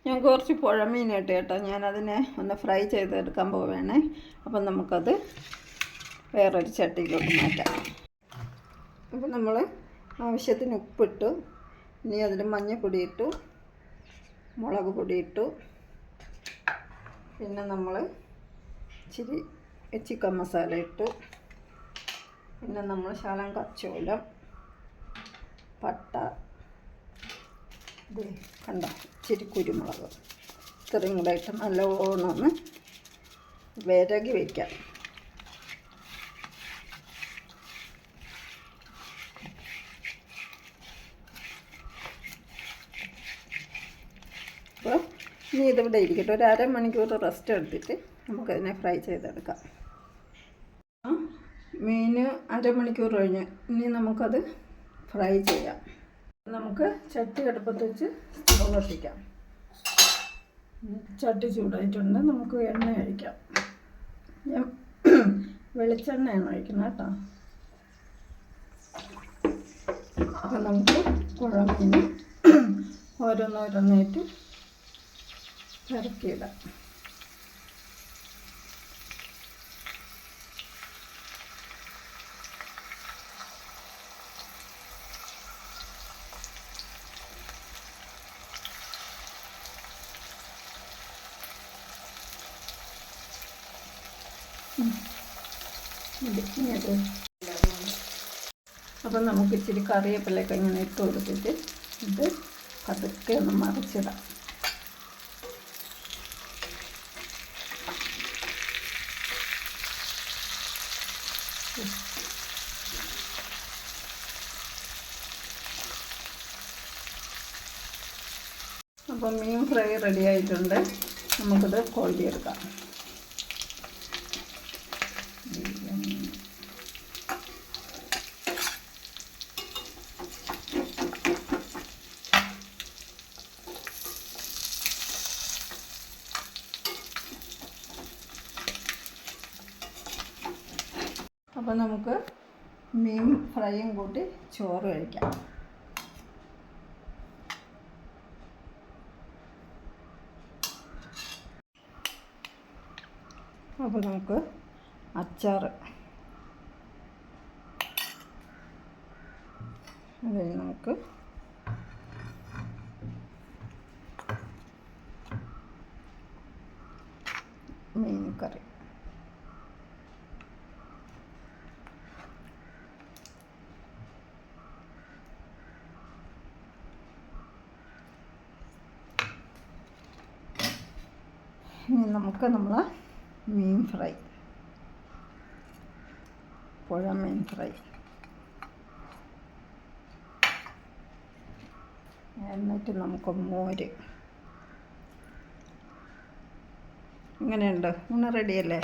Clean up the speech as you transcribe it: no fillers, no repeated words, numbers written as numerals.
ഞാൻ കുറച്ച് പുഴമീൻ ഇട്ട് കേട്ടോ, ഞാനതിനെ ഒന്ന് ഫ്രൈ ചെയ്തെടുക്കാൻ പോവുകയാണേ. അപ്പം നമുക്കത് വേറൊരു ചട്ടിയിലോട്ട് മാറ്റാം. അപ്പം നമ്മൾ ആവശ്യത്തിന് ഉപ്പിട്ടു, ഇനി അതിൽ മഞ്ഞൾപ്പൊടി ഇട്ടു, മുളക് പൊടി ഇട്ടു, പിന്നെ നമ്മൾ ഇച്ചിരി ചിക്കൻ മസാല ഇട്ടു, പിന്നെ നമ്മൾ ശകലം കച്ചോലം, പട്ട, ഇത് കണ്ടോ, ഇച്ചിരി കുരുമുളക്, ഇത്രയും കൂടെ ഇട്ട് നല്ലോണം ഒന്ന് വിരകി വയ്ക്കാം. അപ്പോൾ ഇനി ഇതിവിടെ ഇരിക്കട്ടെ, ഒരു അരമണിക്കൂർ റെസ്റ്റ് എടുത്തിട്ട് നമുക്കതിനെ ഫ്രൈ ചെയ്തെടുക്കാം. മീൻ അരമണിക്കൂർ കഴിഞ്ഞ് ഇനി നമുക്കത് ഫ്രൈ ചെയ്യാം. നമുക്ക് ചട്ടി അടുപ്പത്ത് വെച്ച് സ്റ്റവ് കത്തിക്കാം. ചട്ടി ചൂടായിട്ടുണ്ട്, നമുക്ക് എണ്ണ ഒഴിക്കാം. ഞാൻ വെളിച്ചെണ്ണയാണ് ഒഴിക്കുന്നത് കേട്ടോ. അപ്പം നമുക്ക് പുഴമീൻ ഓരോന്നോരോന്നായിട്ട് ഇറക്കിയിടാം. അപ്പം നമുക്ക് ഇച്ചിരി കറിവേപ്പിലൊക്കെ ഇങ്ങനെ ഇട്ട് കൊടുത്തിട്ട് ഇത് പതുക്കെ ഒന്ന് മറിച്ചിടാം. അപ്പം മീൻ ഫ്രൈ റെഡി ആയിട്ടുണ്ട്, നമുക്കിത് കോരിയെടുക്കാം. അപ്പോൾ നമുക്ക് മീൻ ഫ്രൈയും കൂട്ടി ചോറ് കഴിക്കാം. അപ്പോൾ നമുക്ക് അച്ചാർ, അതിൽ നമുക്ക് മീൻ കറി, ഇനി നമുക്ക് നമ്മളെ മീൻ ഫ്രൈ, പുഴ മീൻ ഫ്രൈ, എന്നിട്ട് നമുക്ക് മോര്. ഇങ്ങനെയുണ്ട്, ഊണ് റെഡിയല്ലേ?